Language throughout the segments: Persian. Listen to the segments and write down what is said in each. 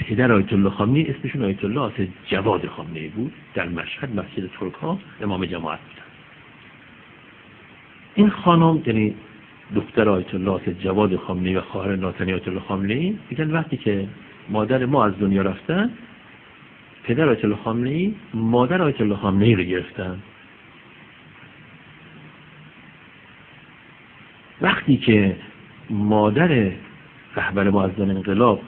پدر آیت الله خامنه‌ای اسمشون آیت الله اسد جواد خامنه‌ای بود، در مشهد مسجد ترک‌ها امام جماعت بودن. این خانم یعنی دختر آیت الله اسد جواد خامنه‌ای و خواهر ناتنی آیت الله خامنه‌ای میگن وقتی که مادر ما از دنیا رفتن، پدر آیت الله خامنه‌ای مادر آیت الله خامنه‌ای رو گرفتن. وقتی که مادر رهبر معظم انقلاب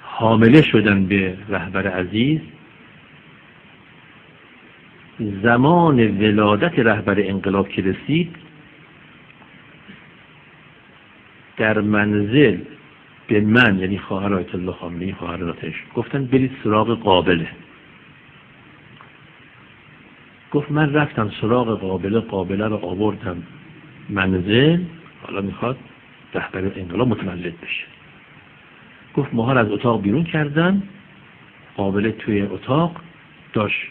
حامله شدن به رهبر عزیز، زمان ولادت رهبر انقلاب که رسید، در منزل به من یعنی خواهر آیت الله خامنه‌ای خواهر ناتنیش گفتن برید سراغ قابله. گفت من رفتم سراغ قابله رو آوردم منزل، حالا میخواد رهبر انقلاب متولد بشه. گفت ماها از اتاق بیرون کردن، قابله توی اتاق داشت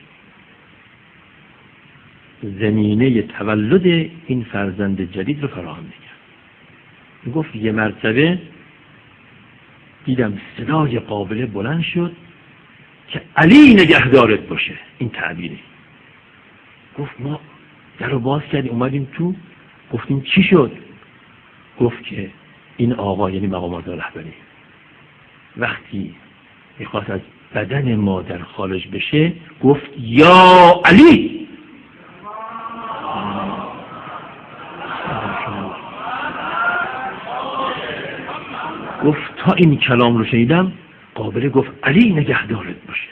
زمینه تولد این فرزند جدید رو فراهم میکرد. گفت یه مرتبه دیدم صدای قابله بلند شد که علی نگهدارت باشه، این تعبیری. گفت ما در رو باز کردیم اومدیم تو، گفتیم چی شد؟ گفت که این آقا یعنی مقام آزاد رهبری وقتی میخواست از بدن مادر خارج بشه گفت یا علی. گفت تا این کلام رو شنیدم قابله گفت علی نگهدارت باشه.